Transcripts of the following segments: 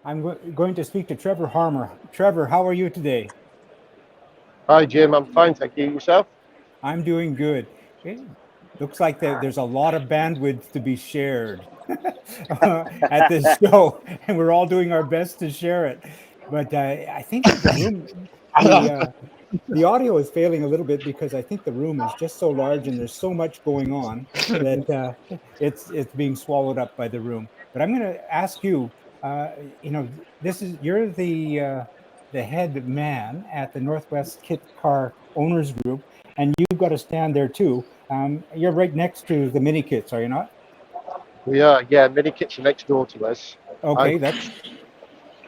I'm going to speak to Trevor Harmer. Trevor, how are you today? Hi, Jim. I'm fine, thank you. Yourself? I'm doing good. It looks like there's a lot of bandwidth to be shared at this show, and we're all doing our best to share it. But I think the room, the uh, the audio is failing a little bit because I think the room is just so large and there's so much going on that it's being swallowed up by the room. But I'm going to ask you. Uh, you know, you're the head man at the Northwest Kit Car Owners Group, and you've got a stand there too. You're right next to the mini kits, are you not? We are, yeah. Mini kitchen next door to us. I Okay, that's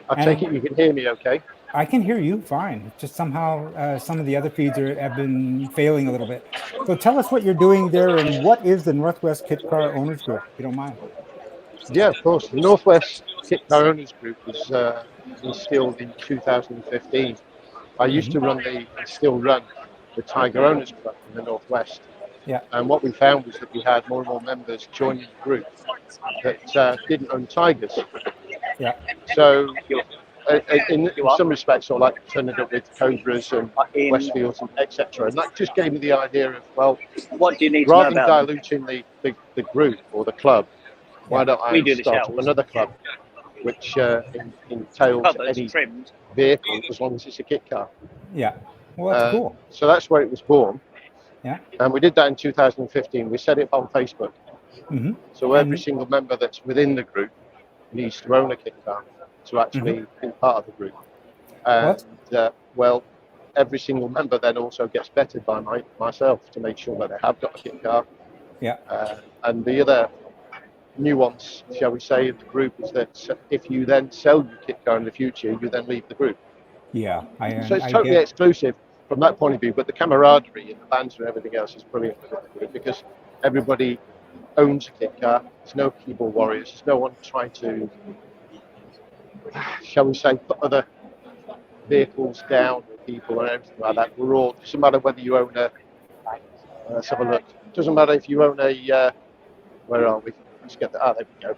I take and it you can hear me, okay? I can hear you fine. It's just somehow some of the other feeds have been failing a little bit. So tell us what you're doing there and what is the Northwest Kit Car Owners Group, if you don't mind. Yeah, of course. The Northwest Kit Car Owners Group was instilled in 2015. I used Hmm. to run and still run the Tiger Owners Club in the Northwest. Yeah, And what we found was that we had more and more members joining the group that didn't own Tigers. yeah. So in some respects, I like turning up with Cobras and Westfields and etc. And that just gave me the idea of, well, What do you need to know rather than about them? diluting the group or the club, why Yeah. don't We I do the start up shells. another club which entails Covers any trimmed. vehicle as long as it's a kit car. Yeah. Well, that's cool. So that's where it was born. Yeah. And we did that in 2015. We set it up on Facebook. Hmm. So every And single member that's within the group needs to own a kit car to mhm. actually be part of the group. Well, And well, every single member then also gets vetted by myself to make sure that they have got a kit car. yeah. And the other nuance, shall we say, of the group is that if you then sell your kit car in the future, you then leave the group. Yeah. So it's I totally get. exclusive from that point of view, but the camaraderie and the banter and everything else is brilliant within the group because everybody owns a kit car. There's no keyboard warriors. There's no one trying to, shall we say, put other vehicles down or people or anything like that. We're all, doesn't matter whether you own a, let's have a look. Doesn't matter if you own a, where are we? Let's get that. Ah, there we go.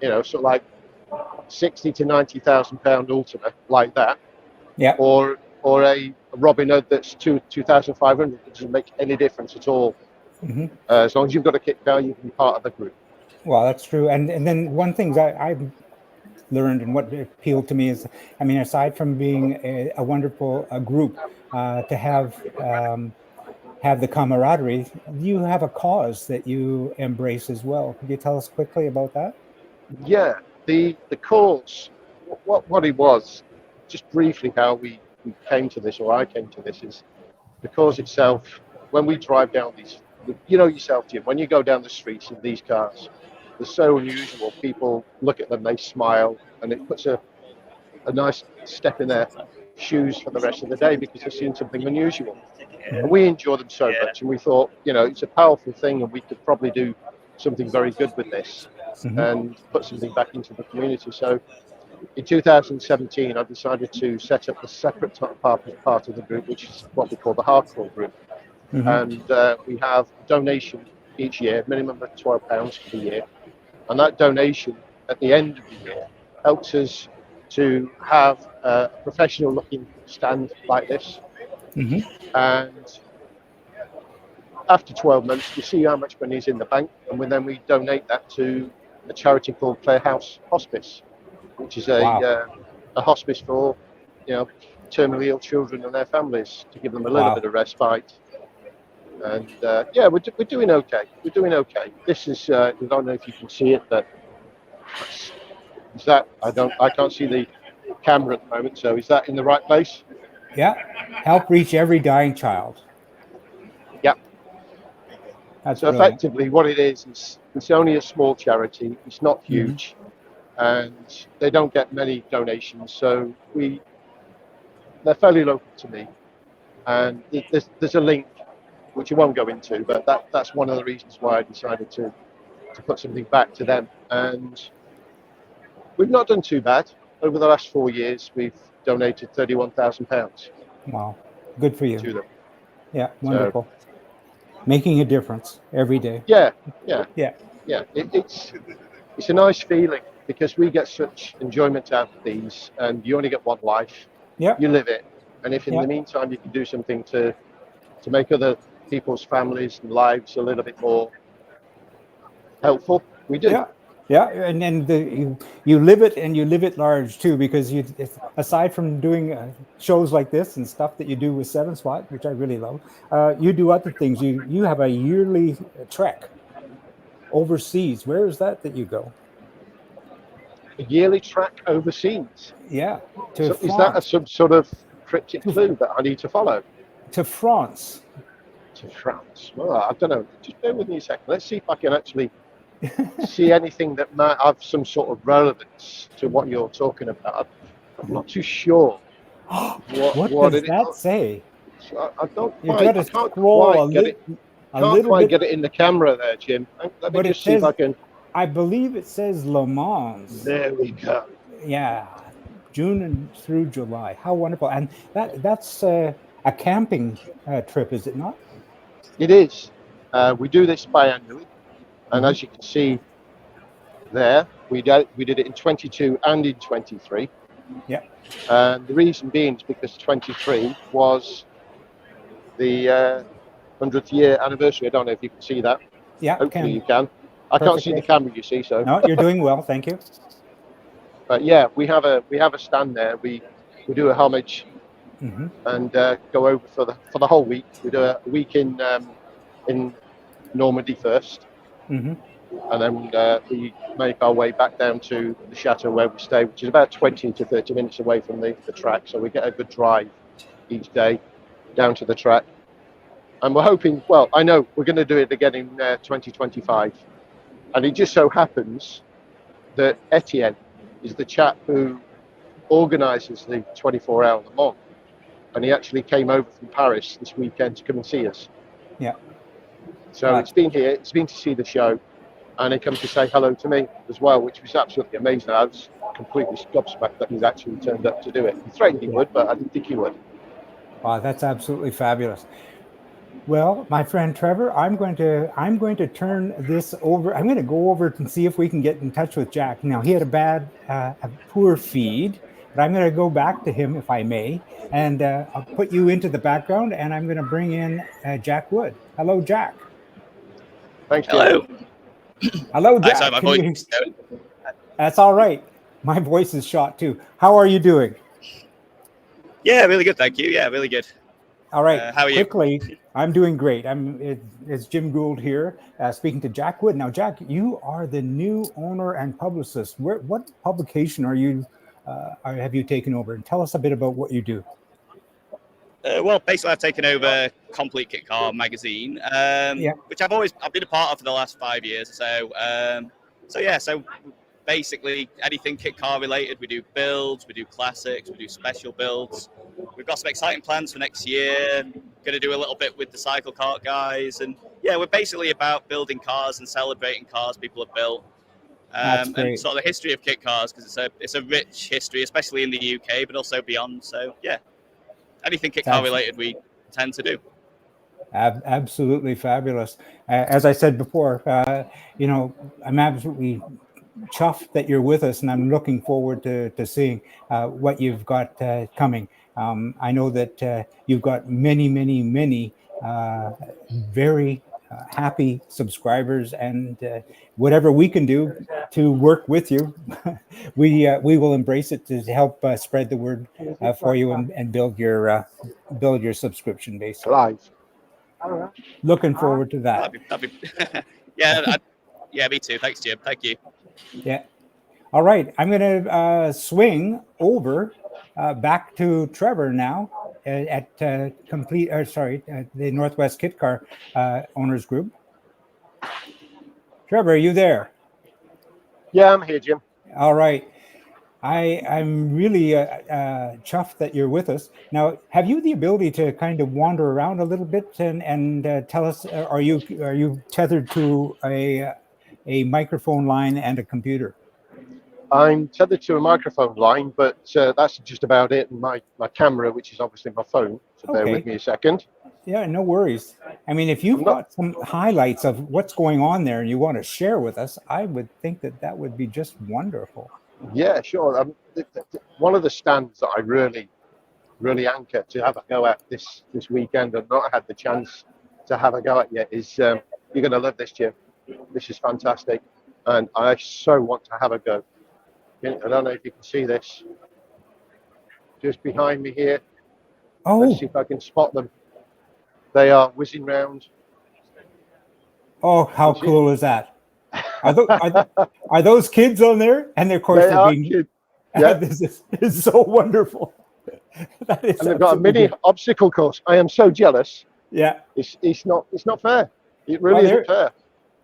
You know, sort of like 60 to 90,000 pound Ultima like that, Yeah. or a Robin Hood that's 2,500. It doesn't make any difference at all. Hmm. As long as you've got a kit car, you can be part of the group. Well, that's true. And then one thing that I've learned and what appealed to me is, I mean, aside from being a wonderful group, to have the camaraderie, you have a cause that you embrace as well. Could you tell us quickly about that? Yeah, the cause, what it was, just briefly how we came to this, or I came to this, is the cause itself. When we drive down these, you know yourself, Jim, when you go down the streets in these cars, they're so unusual. People look at them, they smile, and it puts a nice step in their shoes for the rest of the day because they've seen something unusual. And we enjoy them so much, and we thought, you know, it's a powerful thing, and we could probably do something very good with this Hmm. and put something back into the community. So in 2017, I decided to set up a separate part of the group, which is what we call the hardcore group. Hmm. And we have a donation each year, minimum of £12 for the year. And that donation at the end of the year helps us to have a professional looking stand like this. Hmm. And after 12 months, we see how much money is in the bank, and then we donate that to a charity called Playhouse Hospice, which is Wow. a hospice for, you know, terminally ill children and their families to give them a little bit Wow. of respite. And yeah, we're doing okay. We're doing okay. This is I don't know if you can see it, but is that I can't see the camera at the moment. So is that in the right place? Yeah. Help reach every dying child. Yeah. That's So brilliant. effectively, what it is it's only a small charity. It's not Hmm. huge, and they don't get many donations. So they're fairly local to me, and there's a link which I won't go into, but that's one of the reasons why I decided to put something back to them. And we've not done too bad. Over the last 4 years, we've donated £31,000 Wow. Good for you. to them. Yeah. So Wonderful. Making a difference every day. yeah, yeah, Yeah. yeah. it's a nice feeling because we get such enjoyment out of these, and you only get one life. Yep. You live it, and if in the Yep. meantime you can do something to make other people's families and lives a little bit more helpful, we do. Yeah. Yeah, and then you live it, and you live it large too, because aside from doing shows like this and stuff that you do with Seven Spot, which I really love, you do other things. You have a yearly trek overseas. Where is that you go? A yearly track overseas. Yeah, to So is that France. some sort of cryptic clue that I need to follow? To France. To France. Well, I don't know. Just bear with me a second. Let's see if I can actually see anything that might have some sort of relevance to what you're talking about. I'm not too sure What does it that is. say? I don't You've quite. got to I can't scroll quite get it. a Can't little quite bit, get it in the camera there, Jim. Let me but it just see if says, I can. I believe it says Le Mans. There we go. Yeah, June and through July. How wonderful! And that's a camping trip, is it not? It is. We do this biannually, and Mm-hmm. as you can see there, we did it in 22 and in 23. Yeah. And the reason being is because 23 was the 100th year anniversary. I don't know if you can see that. Yeah. Hopefully you can. I can't see the camera, you see, so. No, you're doing well. Thank you. But yeah, we have a stand there. We do a homage Mm-hmm. and go over for the whole week. We do a week in Normandy first, Mm-hmm. and then we make our way back down to the chateau where we stay, which is about 20 to 30 minutes away from the track. So we get a good drive each day down to the track. And we're hoping, well, I know we're going to do it again in 2025. And it just so happens that Etienne is the chap who organises the 24-hour Le Mans. And he actually came over from Paris this weekend to come and see us. Yeah. So it's been here, it's been to see the show, and he come to say hello to me as well, which was absolutely amazing. I was completely gobsmacked that he's actually turned up to do it. He threatened he would, but I didn't think he would. Wow, that's absolutely fabulous. Well, my friend Trevor, I'm going to turn this over. I'm going to go over and see if we can get in touch with Jack. Now, he had a poor feed, but I'm going to go back to him if I may, and I'll put you into the background, and I'm going to bring in Jack Wood. Hello, Jack. Thanks, Jim. Hello. Hello, Jack. Sorry, my voice. That's all right. My voice is shot too. How are you doing? Yeah, really good, thank you. Yeah, really good. All right. How are you? Quickly, I'm doing great. It's Jim Gould here, speaking to Jack Wood. Now, Jack, you are the new owner and publicist. What publication are you? Have you taken over? And tell us a bit about what you do. Well, basically, I've taken over Complete Kit Car magazine, which I've been a part of for the last 5 years or so. So basically, anything kit car related, we do builds, we do classics, we do special builds. We've got some exciting plans for next year. Going to do a little bit with the cycle kart guys, and yeah, we're basically about building cars and celebrating cars people have built. That's great. And sort of the history of kit cars, because it's a rich history, especially in the UK, but also beyond. So yeah, anything kit car related, we tend to do. Absolutely fabulous. As I said before, I'm absolutely chuffed that you're with us, and I'm looking forward to seeing what you've got coming. I know that you've got many very happy subscribers, and whatever we can do to work with you, we will embrace it to help spread the word for you and build your subscription base. Live. Looking forward to that. That'd be yeah, me too. Thanks, Jim. Thank you. Yeah. All right. I'm going to swing over back to Trevor now at the Northwest Kit Car Owners Group. Trevor, are you there? Yeah, I'm here, Jim. All right. I'm really chuffed that you're with us. Now, have you the ability to kind of wander around a little bit and tell us, are you tethered to a microphone line and a computer? I'm tethered to a microphone line, but that's just about it. And my camera, which is obviously my phone. So bear with me a second. Yeah, no worries. I mean, if you've got some highlights of what's going on there and you want to share with us, I would think that that would be just wonderful. Yeah, sure. One of the stands that I really anchor to have a go at this weekend and not had the chance to have a go at yet is you're going to love this, Jim. This is fantastic, and I so want to have a go. I don't know if you can see this just behind me here. Oh, let's see if I can spot them. They are whizzing round. Oh, how cool is that? Are those kids on there? And of course, they're being kids. Yeah. This is so wonderful. That is, and they've got a mini obstacle course. I am so jealous. Yeah, it's not fair. It really isn't fair.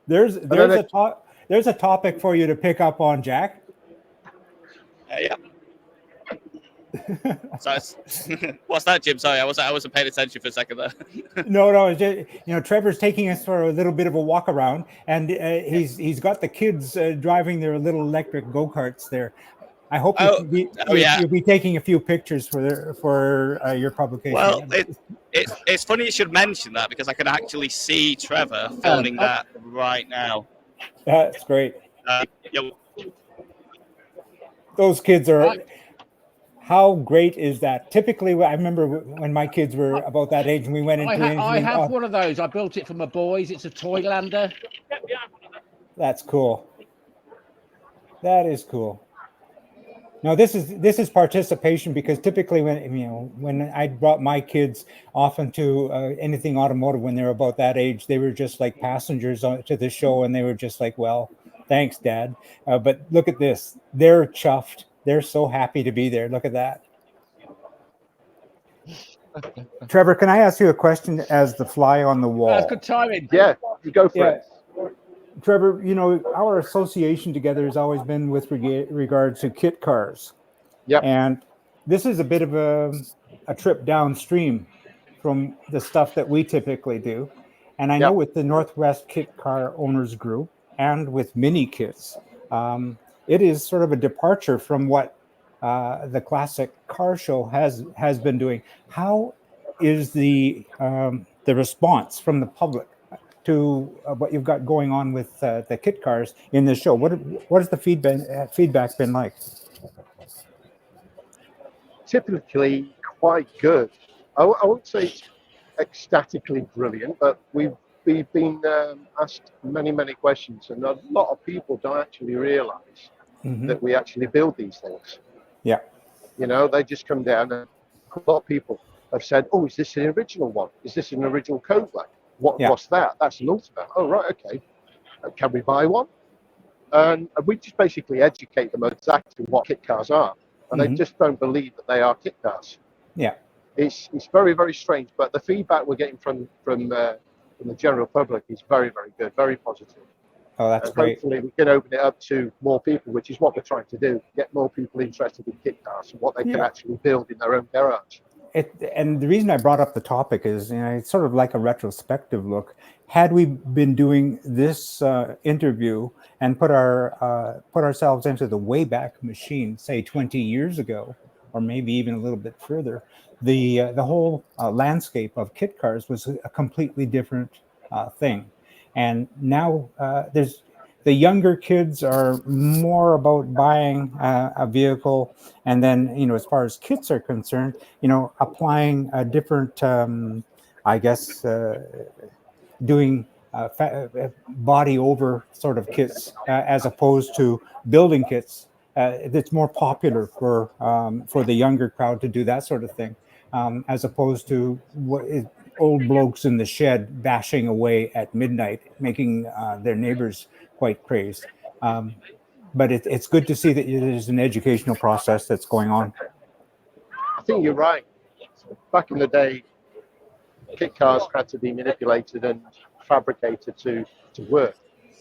There's a topic for you to pick up on, Jack. Yeah. So what's that, Jim? Sorry, I wasn't paying attention for a second there. No, it's just, Trevor's taking us for a little bit of a walk around, and he's got the kids driving their little electric go-karts there. I hope you'll be taking a few pictures for your publication. Well, it's funny you should mention that, because I can actually see Trevor filming that right now. That's great. Those kids are. How great is that? Typically, I remember when my kids were about that age and we went into I have one of those. I built it for my boys. It's a toy lander. That's cool. That is cool. Now this is participation, because typically when I brought my kids often to anything automotive when they were about that age, they were just like passengers to the show, and they were just like, well, thanks, Dad. But look at this. They're chuffed. They're so happy to be there. Look at that. Trevor, can I ask you a question as the fly on the wall? That's good timing. Yeah, you go for it. Trevor, our association together has always been with regard to kit cars. Yeah. And this is a bit of a trip downstream from the stuff that we typically do. And I know with the Northwest Kit Car Owners Group and with Mini Kits, it is sort of a departure from what the classic car show has been doing. How is the response from the public to what you've got going on with the kit cars in this show? What has the feedback been like? Typically quite good. I won't say it's ecstatically brilliant, but we've been asked many questions, and a lot of people don't actually realize that we actually build these things. Yeah. They just come down, and a lot of people have said, oh, is this an original one? Is this an original Cobra? What's that? That's an Ultimate. Oh, right, okay. Can we buy one? And we just basically educate them exactly what kit cars are. And they just don't believe that they are kit cars. Yeah. It's very, very strange, but the feedback we're getting from the general public is very, very good, very positive. Oh, that's great. Hopefully we can open it up to more people, which is what we're trying to do, get more people interested in kit cars and what they can actually build in their own garage. And the reason I brought up the topic is, it's sort of like a retrospective look. Had we been doing this interview and put ourselves into the Wayback Machine, say 20 years ago, or maybe even a little bit further, the whole landscape of kit cars was a completely different thing. And now the younger kids are more about buying a vehicle, and then, as far as kits are concerned, applying a different, doing body over sort of kits as opposed to building kits. It's more popular for the younger crowd to do that sort of thing, as opposed to old blokes in the shed bashing away at midnight, making their neighbors quite crazed. But it's good to see that there's an educational process that's going on. I think you're right. Back in the day, kit cars had to be manipulated and fabricated to work.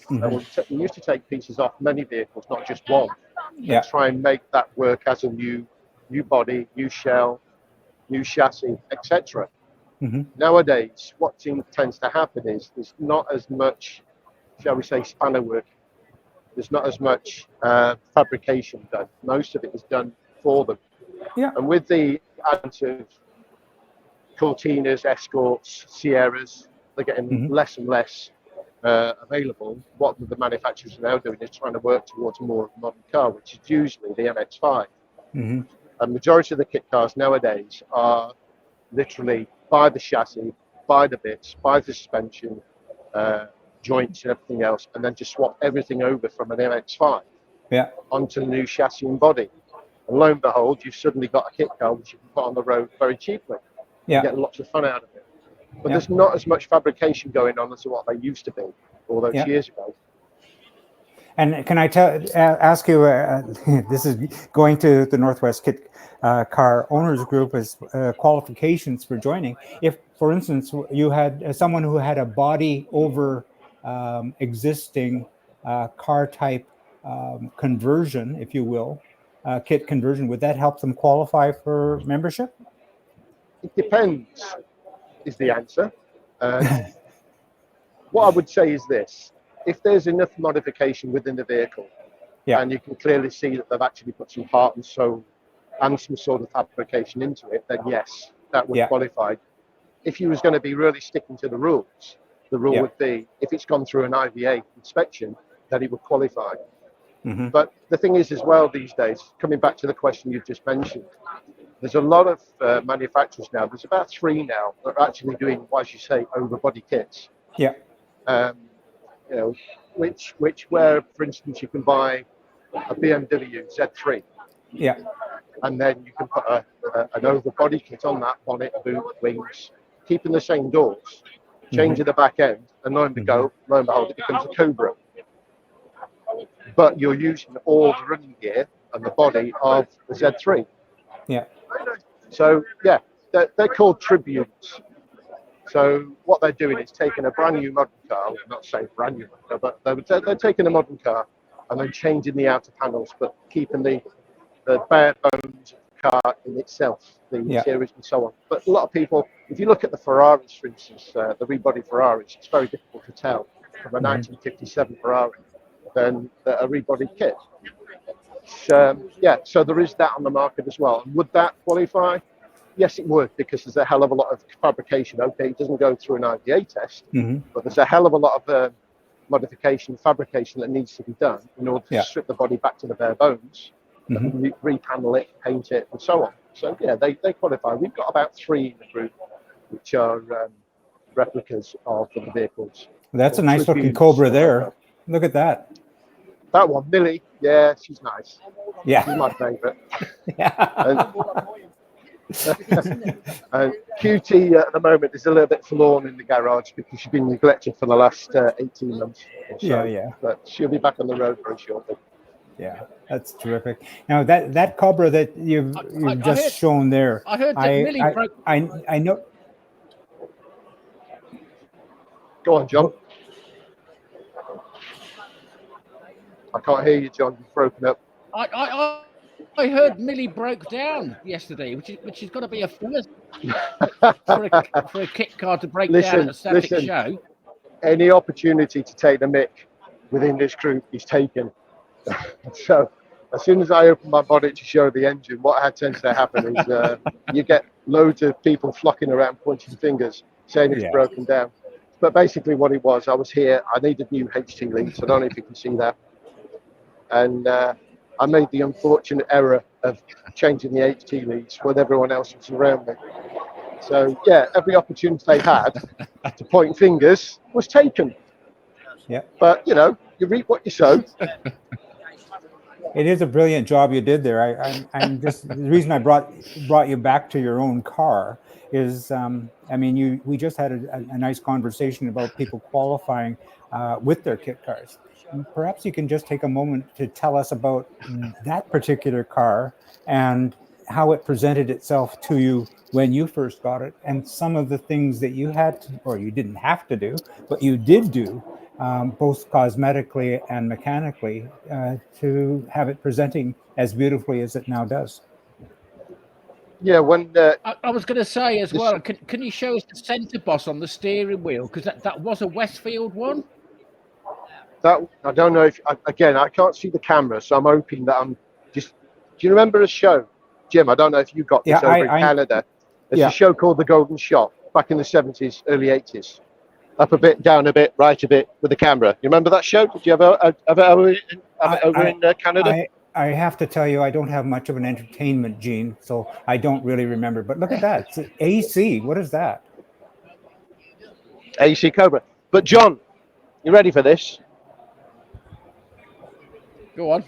And we used to take pieces off many vehicles, not just one, and try and make that work as a new body, new shell, new chassis, etc. Nowadays, what tends to happen is there's not as much, shall we say, spanner work. There's not as much fabrication done. Most of it is done for them. Yeah. And with the advent of Cortinas, Escorts, Sierras, they're getting less and less available. What the manufacturers are now doing is trying to work towards a more modern car, which is usually the MX-5. A majority of the kit cars nowadays are literally buy the chassis, buy the bits, buy the suspension, joints and everything else, and then just swap everything over from an MX-5 onto the new chassis and body. And lo and behold, you've suddenly got a kit car which you can put on the road very cheaply. You get lots of fun out of it. But there's not as much fabrication going on as what they used to be all those years ago. And can I ask you, this is going to the Northwest Kit Car Owners Group as qualifications for joining. If, for instance, you had someone who had a body over existing car type conversion, if you will, kit conversion, would that help them qualify for membership? It depends, is the answer. What I would say is this. If there's enough modification within the vehicle, and you can clearly see that they've actually put some heart and soul and some sort of fabrication into it, then yes, that would qualify. If you was going to be really sticking to the rules, the rule would be, if it's gone through an IVA inspection, that it would qualify. But the thing is as well these days, coming back to the question you just mentioned, there's a lot of manufacturers now, there's about 3 now that are actually doing, as you say, over-body kits. You know, where, for instance, you can buy a BMW Z3. And then you can put an over-body kit on that, bonnet, boot, wings, keeping the same doors, changing the back end, and lo and behold, it becomes a Cobra. But you're using all the running gear and the body of the Z3. So, they're called Tribunes. So what they're doing is taking a brand new modern car, I'm not saying brand new, but they're taking a modern car and then changing the outer panels, but keeping the bare bones of the car in itself, the interiors and so on. But a lot of people, if you look at the Ferraris, for instance, the rebody Ferraris, it's very difficult to tell from a 1957 Ferrari than a rebody kit. So there is that on the market as well. And would that qualify? Yes, it would, because there's a hell of a lot of fabrication. Okay, it doesn't go through an IVA test, but there's a hell of a lot of modification, fabrication that needs to be done in order to strip the body back to the bare bones, repanel it, paint it, and so on. So yeah, they qualify. We've got about 3 in the group, which are replicas of the vehicles. That's a nice looking Cobra there. Look at that. That one, Millie. Yeah, she's nice. Yeah, she's my favourite. And QT at the moment is a little bit forlorn in the garage because she's been neglected for the last 18 months or so. But she'll be back on the road very shortly. Yeah, that's terrific. Now that Cobra that you've just shown there, I heard that Millie broke. I know. Go on, John. I can't hear you, John. You've broken up. I heard Millie broke down yesterday, which is got to be a first for a kit car to break down at a static show. Any opportunity to take the mick within this group is taken. So as soon as I open my bonnet to show the engine, what tends to happen is you get loads of people flocking around pointing fingers saying it's broken down. But basically what it was, I was here, I needed new HT leads. I don't know if you can see that. And I made the unfortunate error of changing the HT leads when everyone else was around me. So yeah, every opportunity they had to point fingers was taken. But you know, you reap what you sow. It is a brilliant job you did there. I'm just the reason I brought you back to your own car is I mean we just had a nice conversation about people qualifying with their kit cars. Perhaps you can just take a moment to tell us about that particular car and how it presented itself to you when you first got it, and some of the things that you had to, or you didn't have to do, but you did do, both cosmetically and mechanically, to have it presenting as beautifully as it now does. Yeah, when I was going to say as well, can you show us the centre boss on the steering wheel? Because that was a Westfield one. That I don't know if again I can't see the camera, so I'm hoping that I'm just. Do you remember a show, Jim? I don't know if you got this over in Canada. It's a show called The Golden Shot back in the 70s, early 80s. Up a bit, down a bit, right a bit with the camera. You remember that show? Did you ever have it over in Canada? I have to tell you, I don't have much of an entertainment gene, so I don't really remember. But look at that. It's AC. What is that? AC Cobra. But John, you ready for this? Go on.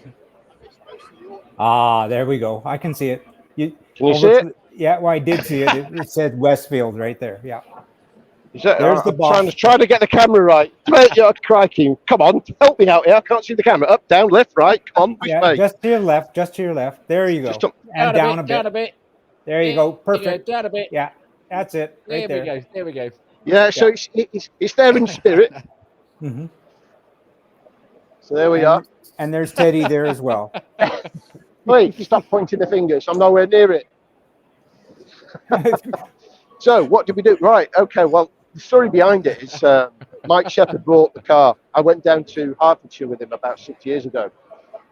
Ah, there we go. I can see it. Can you see it? Yeah, well, I did see it. It said Westfield right there. Yeah. There's the box. Trying to get the camera right. Crikey. Come on, help me out here. I can't see the camera. Up, down, left, right. Come on. Yeah, just to your left. Just to your left. There you go. And down a bit. Down a bit. There you go. Perfect. Down a bit. Yeah, that's it. Right there. There we go. Yeah, so it's there in spirit. Mm-hmm. So there we are. And there's Teddy there as well. Wait, you stop pointing the fingers. I'm nowhere near it. So what did we do? Right. Okay. Well, the story behind it is Mike Shepherd bought the car. I went down to Hertfordshire with him about 6 years ago,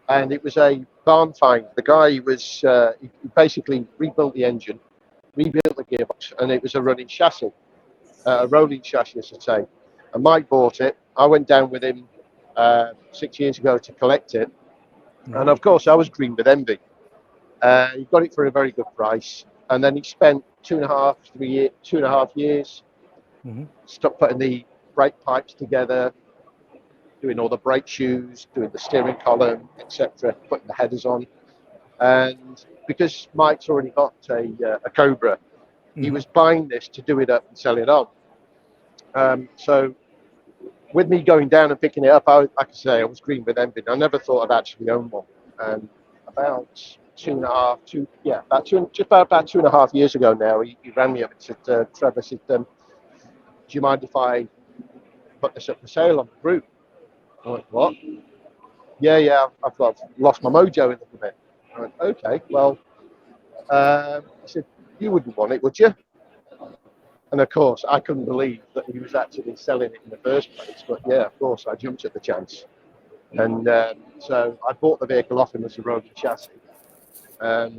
and it was a barn find. The guy was he basically rebuilt the engine, rebuilt the gearbox, and it was a running chassis, a rolling chassis, I should say. And Mike bought it. I went down with him 6 years ago to collect it, and of course I was green with envy. He got it for a very good price, and then he spent 2.5 years stuck putting the brake pipes together, doing all the brake shoes, doing the steering column, etc., putting the headers on. And because Mike's already got a Cobra, he was buying this to do it up and sell it on. So with me going down and picking it up, like I say, I was green with envy. I never thought I'd actually own one. And about just about 2.5 years ago now, he rang me up and said, Trevor, said, do you mind if I put this up for sale on the group? I went, what? Yeah, I've lost my mojo a little bit. I went, okay, well, he said, you wouldn't want it, would you? And of course, I couldn't believe that he was actually selling it in the first place. But yeah, of course, I jumped at the chance. And so I bought the vehicle off him as a rolling chassis. The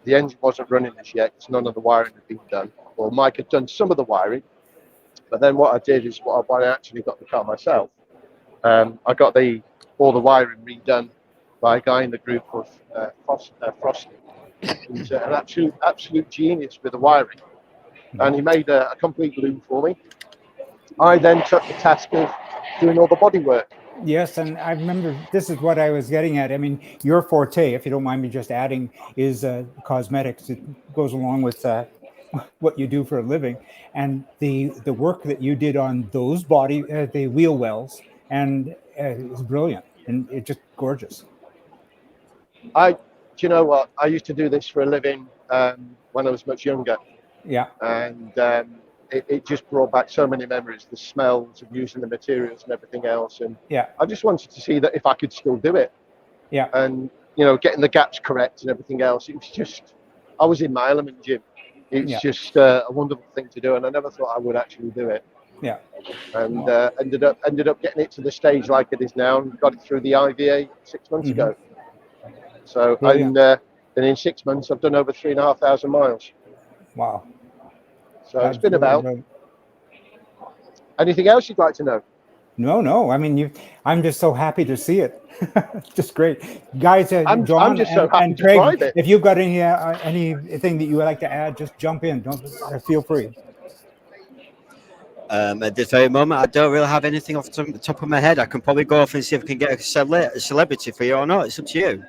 engine wasn't running as yet because none of the wiring had been done. Well, Mike had done some of the wiring. But then what I did is when I actually got the car myself, I got all the wiring redone by a guy in the group called Frosty. He's an absolute genius with the wiring. And he made a complete loom for me. I then took the task of doing all the bodywork. Yes, and I remember this is what I was getting at. I mean, your forte, if you don't mind me just adding, is cosmetics. It goes along with what you do for a living, and the work that you did on those the wheel wells, and it's brilliant, and it's just gorgeous. Do you know what? I used to do this for a living when I was much younger. Yeah. And it just brought back so many memories, the smells of using the materials and everything else. And yeah, I just wanted to see that if I could still do it. Yeah. And, getting the gaps correct and everything else. It was just, I was in my element, Jim. It's just a wonderful thing to do. And I never thought I would actually do it. Yeah. And ended up getting it to the stage like it is now and got it through the IVA 6 months ago. So, and in 6 months, I've done over 3,500 miles. Wow. So it's been about. Anything else you'd like to know? No. I mean, I'm just so happy to see it. Just great, guys. I'm John just so happy and to Craig, drive it. if you've got anything that you would like to add, just jump in. Don't feel free. At this very moment, I don't really have anything off the top of my head. I can probably go off and see if I can get a celebrity for you or not. It's up to you.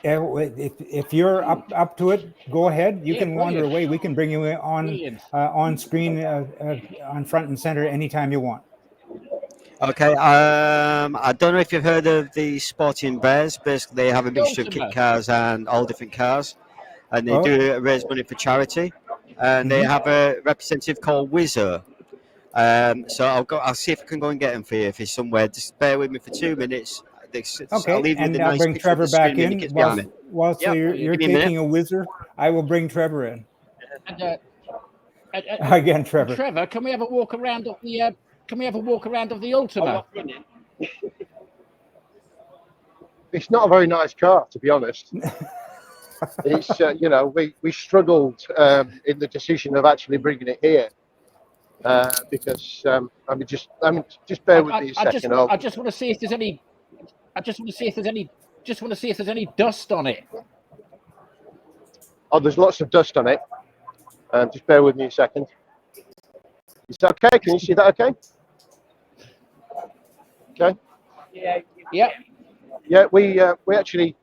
If you're up to it, go ahead. You can wander away. We can bring you on screen, on front and center anytime you want. Okay. I don't know if you've heard of the Sporting Bears. Basically, they have a mixture of kit cars and all different cars, and they do raise money for charity. And they have a representative called Wizzo. So I'll see if I can go and get him for you if he's somewhere. Just bear with me for 2 minutes. Okay, I'll bring Trevor back in. Whilst you're taking a whizzer, I will bring Trevor in. Again, Trevor. Trevor, can we have a walk around of the? Can we have a walk around of the Ultima? It's not a very nice car, to be honest. It's we struggled in the decision of actually bringing it here because just bear with me a second. I just want to see if there's any. I just want to see if there's any. Just want to see if there's any dust on it. Oh, there's lots of dust on it. Just bear with me a second. Is that okay? Can you see that okay? Okay. Yeah. Yeah, we actually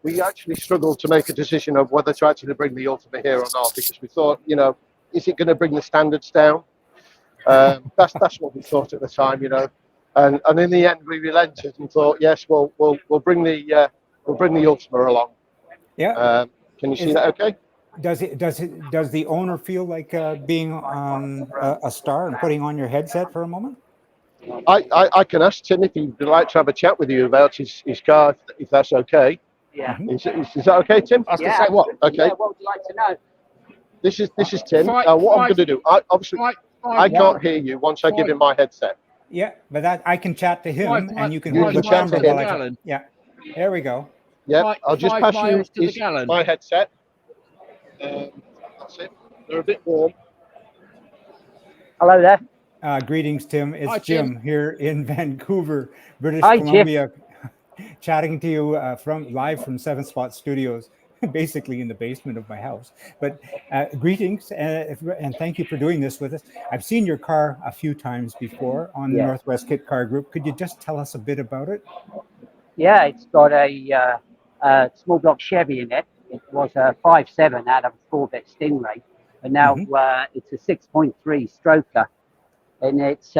struggled to make a decision of whether to actually bring the Ultima here or not, because we thought, is it going to bring the standards down? That's what we thought at the time, and in the end we relented and thought, yes, we'll bring the Ultima along. Yeah. Can you see that okay? Does the owner feel like being a star and putting on your headset for a moment? I can ask Tim if he'd like to have a chat with you about his car, if that's okay. Yeah. Is that okay, Tim? I was going to say what? Okay. Yeah, what would you like to know? This is Tim. What I'm going to do, I can't hear you once I give him my headset. Yeah, but I can chat to him, and you can hold the chat to camera. him. Yeah, there we go. Yeah, I'll just pass you my headset. That's it. They're a bit warm. Hello there. Greetings, Tim. It's Hi, Jim here in Vancouver, British Hi, Columbia, chatting to you live from 7 Spot Studios, basically in the basement of my house. But greetings, and thank you for doing this with us. I've seen your car a few times before on the Northwest Kit Car Group. Could you just tell us a bit about it? Yeah, it's got a small block Chevy in it. It was a 5.7 out of a 4-bit Stingray, but now it's a 6.3 stroker, and it's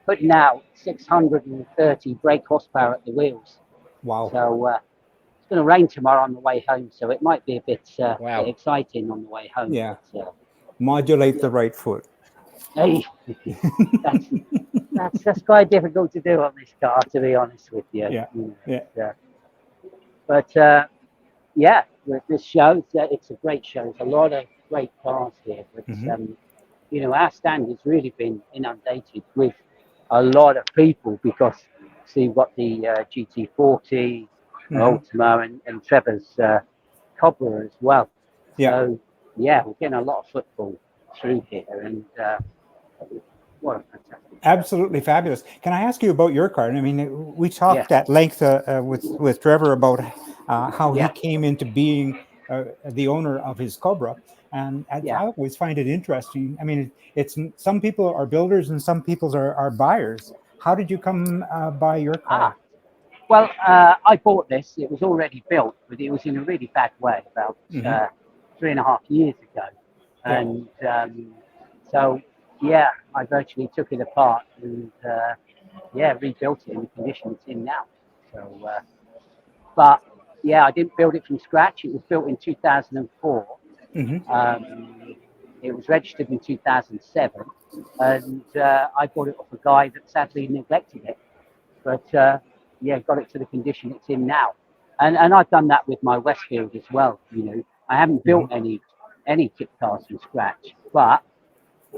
putting out 630 brake horsepower at the wheels. Wow. So it's going to rain tomorrow on the way home, so it might be a bit exciting on the way home. Yeah. But, modulate the right foot. Hey, that's quite difficult to do on this car, to be honest with you. Yeah. But with this show, it's a great show. There's a lot of great cars here, but our stand has really been inundated with a lot of people because we've got the GT40, Ultima, and Trevor's Cobra as well. Yeah. So we're getting a lot of football through here, and what a fantastic show. Absolutely fabulous. Can I ask you about your car? I mean, we talked at length with Trevor about how he came into being the owner of his Cobra, and I always find it interesting. I mean, it's some people are builders and some people are buyers. How did you come by your car? Well, I bought this. It was already built, but it was in a really bad way about 3.5 years ago, and so I virtually took it apart and rebuilt it in the condition it's in now. So, but I didn't build it from scratch. It was built in 2004. It was registered in 2007, and I bought it off a guy that sadly neglected it. But got it to the condition it's in now, and I've done that with my Westfield as well. I haven't built any kit cars from scratch, but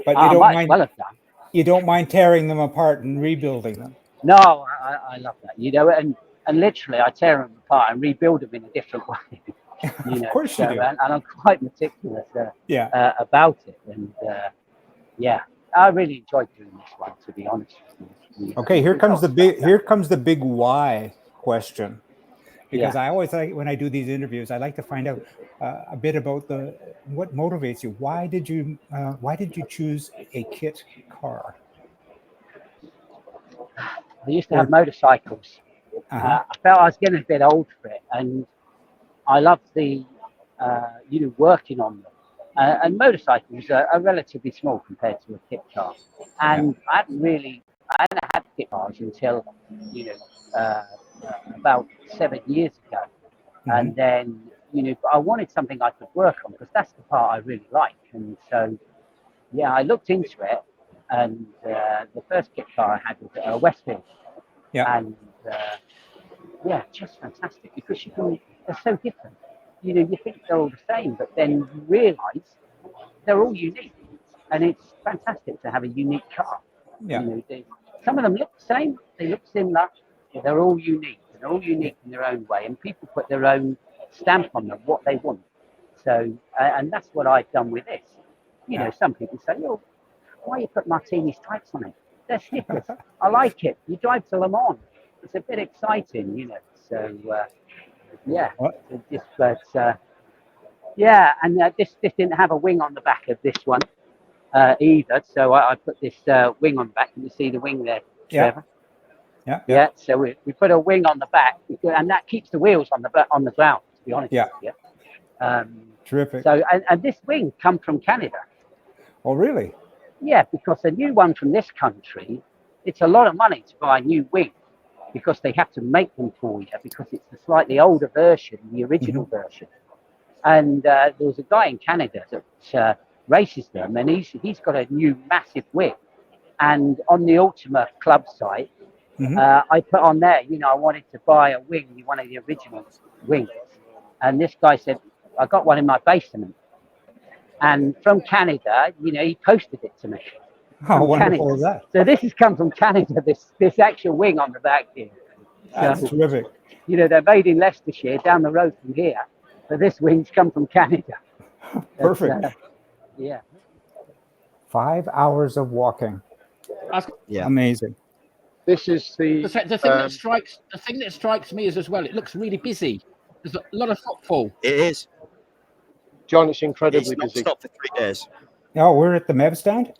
you don't mind. Well have done. You don't mind tearing them apart and rebuilding them. No, I love that. And literally I tear them apart and rebuild them in a different way. Of course you do. And I'm quite meticulous about it. And I really enjoyed doing this one, to be honest with you. Okay, here comes the big why question. Because I always like, when I do these interviews, I like to find out a bit about what motivates you. Why did you choose a kit car? I used to have motorcycles. I felt I was getting a bit old for it, and I loved the working on them. And motorcycles are relatively small compared to a kit car. And I hadn't had kit cars until about 7 years ago. And then but I wanted something I could work on because that's the part I really like. And so I looked into it, and the first kit car I had was a Westfield. And just fantastic because they're so different. You think they're all the same, but then you realise they're all unique, and it's fantastic to have a unique car. Some of them look the same, they look similar, but they're all unique. They're all unique in their own way, and people put their own stamp on them, what they want. So, and that's what I've done with this. You know, some people say, "Oh, why you put Martini stripes on it? They're snickers." I like it. You drive to Le Mans. It's a bit exciting, you know. So, yeah. Yeah, and this didn't have a wing on the back of this one either. So I put this wing on the back. Can you see the wing there, Trevor? Yeah. So we put a wing on the back, and that keeps the wheels on the ground. To be honest with you. Terrific. So and this wing come from Canada. Oh, really? Yeah, because a new one from this country, it's a lot of money to buy a new wing because they have to make them for you because it's the slightly older version, the original version. And there was a guy in Canada that races them, and he's got a new massive wing. And on the Ultima Club site, I put on there, you know, I wanted to buy a wing, one of the original wings. And this guy said, I got one in my basement. And from Canada, you know, he posted it to me. How wonderful is that? So this has come from Canada, this actual wing on the back here. That's terrific. You know, they're made in Leicestershire, down the road from here. But this wing's come from Canada. Perfect. Yeah. 5 hours of walking. Yeah. Amazing. This is the thing that strikes me is as well. It looks really busy. There's a lot of footfall. It is. John, it's incredibly It's not busy. stopped for 3 days. Oh, we're at the MEV stand?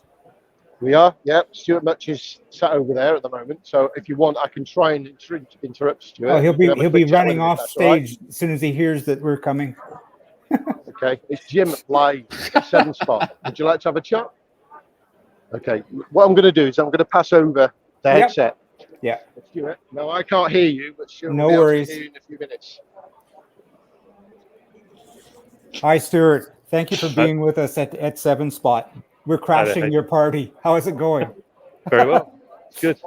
We are, yeah. Stuart Much is sat over there at the moment. So if you want, I can try and interrupt Stuart. Oh, he'll be running off stage as soon as he hears that we're coming. Okay, it's Jim live, 7 spot. Would you like to have a chat? Okay, what I'm going to do is I'm going to pass over the headset. Yeah. Stuart, no, I can't hear you, but Stuart no will be worries. able to hear you in a few minutes. Hi, Stuart. Thank you for being with us at 7 spot. We're crashing your party. How is it going? Very well. It's good.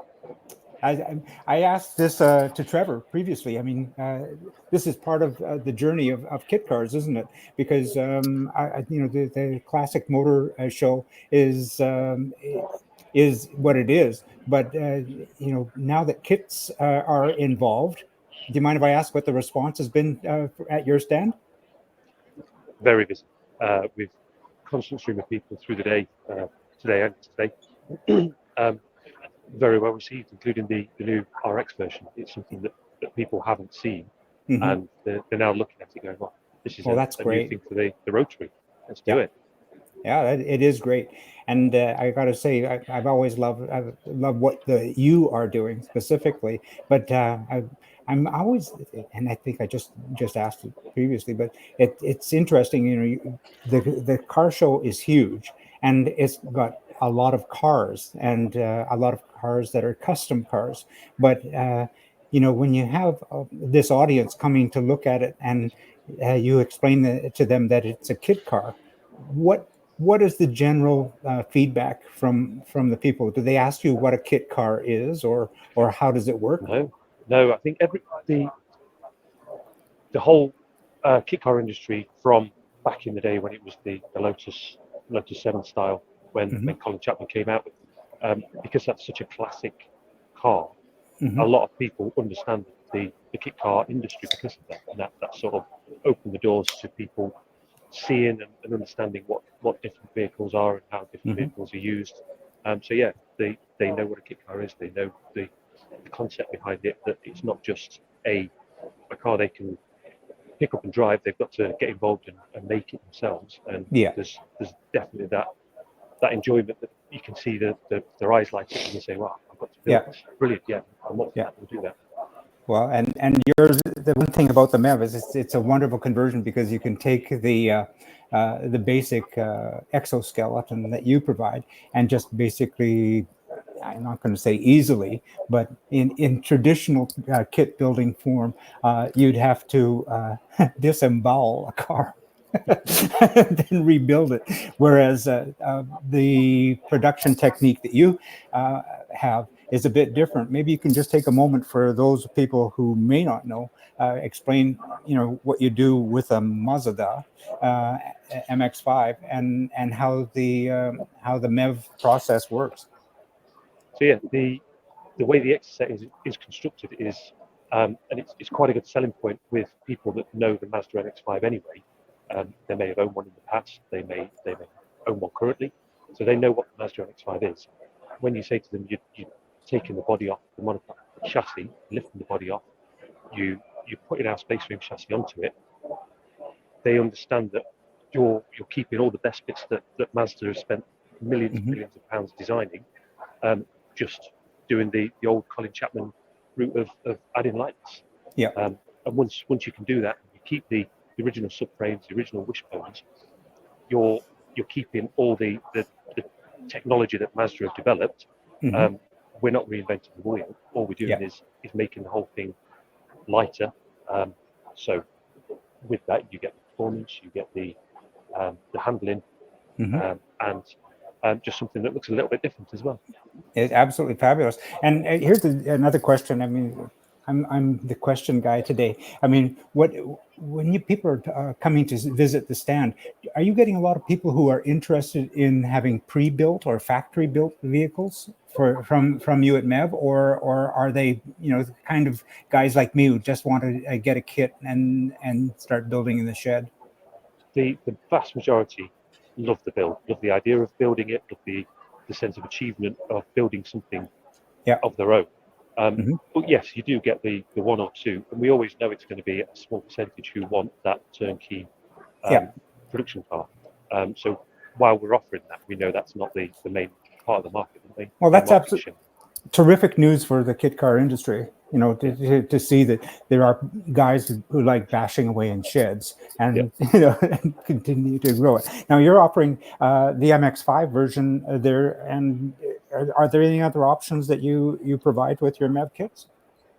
I asked this to Trevor previously. I mean, this is part of the journey of kit cars, isn't it? Because the classic motor show is what it is. But now that kits are involved, do you mind if I ask what the response has been at your stand? Very busy. With constant stream of people through the day, today and today. Very well received, including the new RX version. It's something that people haven't seen, and they're now looking at it going, well, this is that's a great. new thing for the Rotary. Let's do it. Yeah, it is great. And I got to say, I've always loved what you are doing specifically. But I'm always, and I think I just asked it previously, but it's interesting. You know, the car show is huge, and it's got a lot of cars and a lot of cars that are custom cars. But when you have this audience coming to look at it, and you explain to them that it's a kit car, what is the general feedback from the people? Do they ask you what a kit car is, or how does it work? No. I think the whole kit car industry from back in the day when it was the Lotus 7 style, when Colin Chapman came out with, because that's such a classic car, a lot of people understand the kit car industry because of that, and that sort of opened the doors to people seeing and understanding what different vehicles are and how different vehicles are used. So yeah, they know what a kit car is. They know the concept behind it, that it's not just a car they can pick up and drive. They've got to get involved and make it themselves. And there's definitely that enjoyment that you can see their eyes light up and they say, wow, I've got to build this. Brilliant, I'm up for that, we'll do that. Well, and yours, the one thing about the MEV is it's a wonderful conversion, because you can take the basic exoskeleton that you provide and just basically, I'm not going to say easily, but in traditional kit building form, you'd have to disembowel a car and then rebuild it. Whereas the production technique that you have is a bit different. Maybe you can just take a moment for those people who may not know, explain, what you do with a Mazda MX-5 and how the MEV process works. So yeah, the way the Exocet is constructed is, and it's quite a good selling point with people that know the Mazda MX-5 anyway, They may have owned one in the past. They may own one currently, so they know what the Mazda MX-5 is. When you say to them, you're taking the body off the monocoque chassis, lifting the body off, you're putting our space frame chassis onto it. They understand that you're keeping all the best bits that Mazda has spent millions and millions of pounds designing, just doing the old Colin Chapman route of adding lightness. Yeah. And once you can do that, you keep the original subframes, the original wishbones. You're keeping all the technology that Mazda have developed. We're not reinventing the wheel. All we're doing is making the whole thing lighter. So with that, you get performance, you get the handling, and just something that looks a little bit different as well. It's absolutely fabulous. And here's another question. I mean, I'm the question guy today. I mean, when people are coming to visit the stand, are you getting a lot of people who are interested in having pre-built or factory-built vehicles from you at MEV, or are they, kind of guys like me who just want to get a kit and start building in the shed? The vast majority love the build, love the idea of building it, love the sense of achievement of building something of their own. But yes, you do get the one or two, and we always know it's going to be a small percentage who want that turnkey production car. So while we're offering that, we know that's not the main part of the market. Well, that's absolutely terrific news for the kit car industry. To see that there are guys who like bashing away in sheds and and continue to grow it. Now you're offering the MX-5 version there, and are there any other options that you provide with your MEV kits?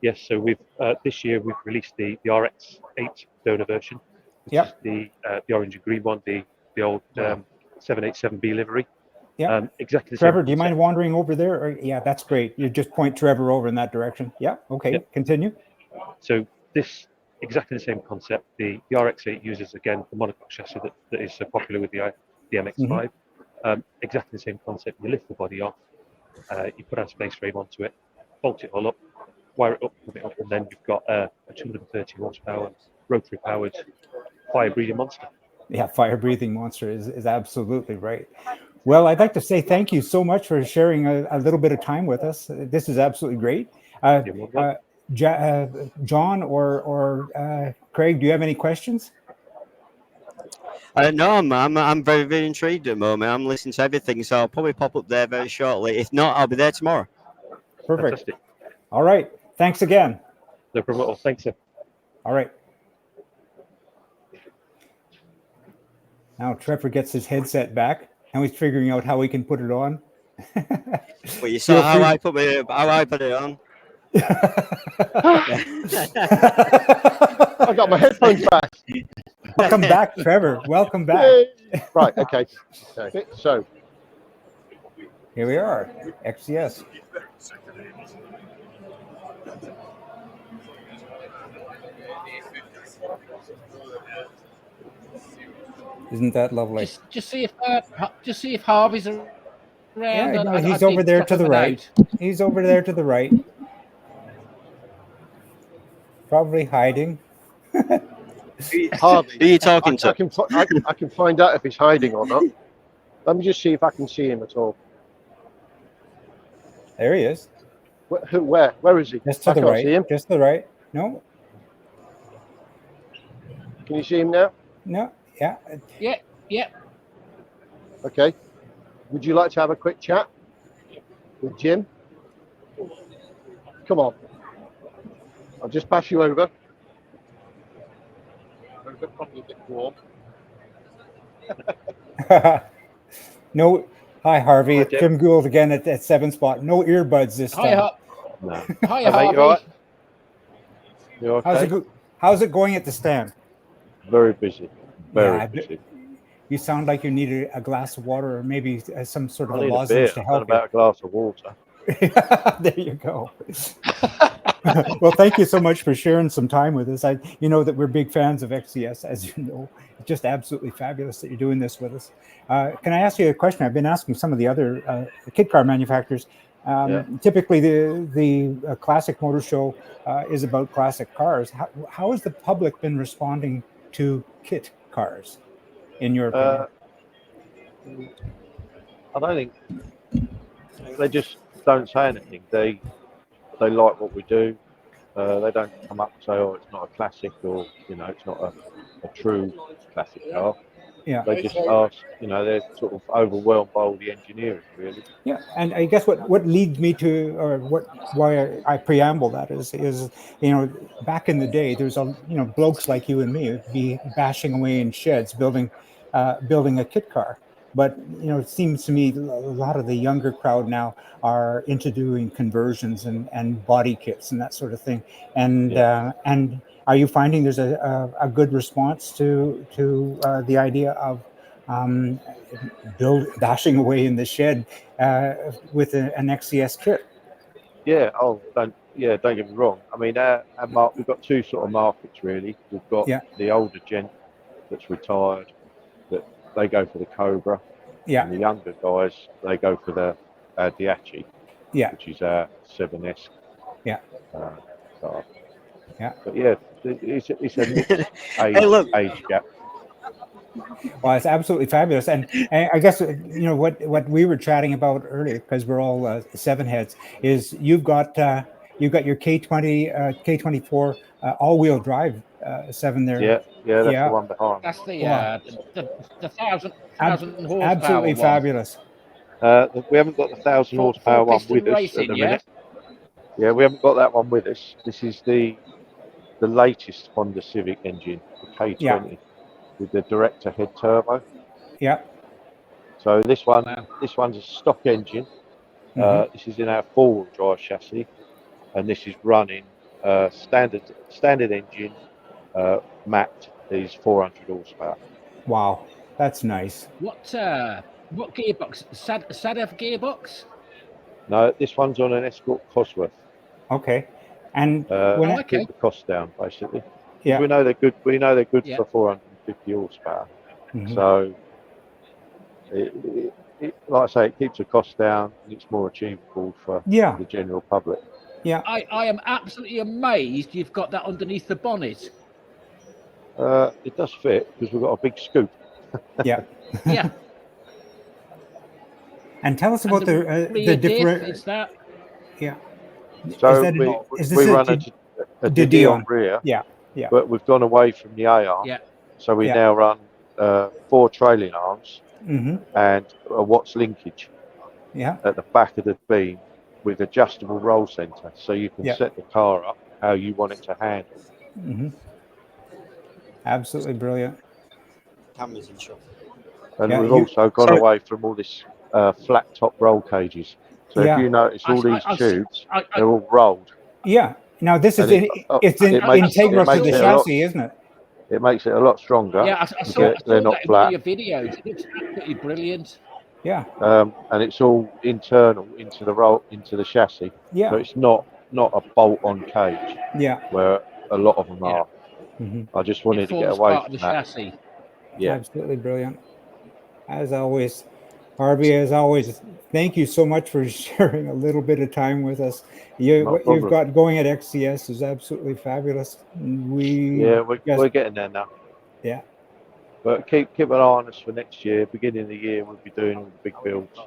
Yes, so we've this year we've released the RX-8 donor version, which is the orange and green one, the old 787B livery. Yeah, exactly the Trevor, same do you mind wandering over there? Yeah, that's great. You just point Trevor over in that direction. Yeah, okay, continue. So this, exactly the same concept. The RX-8 uses, again, the monocoque chassis that is so popular with the MX-5. Exactly the same concept. You lift the body off, you put our space frame onto it, bolt it all up, wire it up, put it up, and then you've got a 230 horsepower rotary-powered fire-breathing monster. Yeah, fire-breathing monster is absolutely right. Well, I'd like to say thank you so much for sharing a little bit of time with us. This is absolutely great. John or Craig, do you have any questions? No, I'm very, very intrigued at the moment. I'm listening to everything, so I'll probably pop up there very shortly. If not, I'll be there tomorrow. Perfect. Fantastic. All right. Thanks again. No problem at all. Thanks, sir. All right. Now Trevor gets his headset back. Now he's figuring out how he can put it on. Well, you saw how I put it on. I got my headphones back. Welcome back, Trevor. Welcome back. Right. Okay. So here we are. XCS. Isn't that lovely? Just see if Harvey's around. Yeah, no, he's over there to the right. He's over there to the right. Probably hiding. Harvey, who are you talking to? I can find out if he's hiding or not. Let me just see if I can see him at all. There he is. Where is he? Just to the right. See him. Just to the right. No. Can you see him now? No. Yeah. Yeah. Okay. Would you like to have a quick chat with Jim? Come on. I'll just pass you over. Probably a bit warm. No. Hi, Harvey. It's Jim Gould again at 7 Spot. No earbuds this time. Hi, Harvey. You all right? You okay? How's it going at the stand? Very busy. Very busy. You sound like you need a glass of water or maybe some sort of a lozenge to help you. About a glass of water. There you go. Well, thank you so much for sharing some time with us. You know that we're big fans of XCS, as you know. It's just absolutely fabulous that you're doing this with us. Can I ask you a question? I've been asking some of the other kit car manufacturers. Typically, the Classic Motor Show is about classic cars. How has the public been responding to kit cars, in your opinion? I don't think they just don't say anything. They like what we do. They don't come up and say, "Oh, it's not a classic," or it's not a true classic car. Yeah. They just ask, they're sort of overwhelmed by all the engineering, really. Yeah, and I guess what leads me to, or why I preamble that is back in the day, there's blokes like you and me would be bashing away in sheds building a kit car. But it seems to me a lot of the younger crowd now are into doing conversions and body kits and that sort of thing. And are you finding there's a good response to the idea of bashing away in the shed with an XCS kit? Yeah. Don't get me wrong. I mean, we've got two sort of markets really. We've got the older gent that's retired, that they go for the Cobra. Yeah. And the younger guys, they go for the Diachi. Yeah. Which is our 7S. Yeah. Car. Yeah. But yeah, it's a mixed age gap. Well, it's absolutely fabulous, and I guess what we were chatting about earlier, because we're all seven heads, is you've got your K20 K24 all-wheel drive 7 there. Yeah, that's the one behind. That's the 1,000 horsepower. Absolutely fabulous. We haven't got the 1,000 horsepower one with us at the minute. Yeah, we haven't got that one with us. This is the latest Honda Civic engine, the K20, with the Director head turbo. Yeah. So this one's a stock engine. This is in our four-wheel drive chassis, and this is running standard engine, mapped is 400 horsepower. Wow, that's nice. What gearbox? Sadef gearbox? No, this one's on an Escort Cosworth. Okay, and keep the cost down basically. Yeah, we know they're good. We know they're good for 450 horsepower. So, like I say, it keeps the cost down and it's more achievable for the general public. Yeah, I am absolutely amazed you've got that underneath the bonnet. It does fit because we've got a big scoop. Yeah. Yeah. And tell us about the different. Is that? Yeah. So we run a Didion rear. Yeah. But we've gone away from the AR. Yeah. So we now run 4 trailing arms and a Watts linkage. Yeah. At the back of the beam with adjustable roll center, so you can set the car up how you want it to handle. Absolutely brilliant. Cameras in shop. And we've also gone away from all this flat top roll cages. So if you notice, all these tubes, they're all rolled. Yeah. Now this is integral to the chassis, isn't it? It makes it a lot stronger. Yeah, I saw they're not that flat. in your videos. It looks absolutely brilliant. Yeah. And it's all internal into the chassis. Yeah. So it's not a bolt-on cage. Yeah. Where a lot of them are. I just wanted to get away from the that. Chassis. Yeah. Absolutely brilliant. As always, Harvey, thank you so much for sharing a little bit of time with us. What you've got going at XCS is absolutely fabulous. We're getting there now. Yeah. But keep an eye on us for next year. Beginning of the year, we'll be doing all the big builds.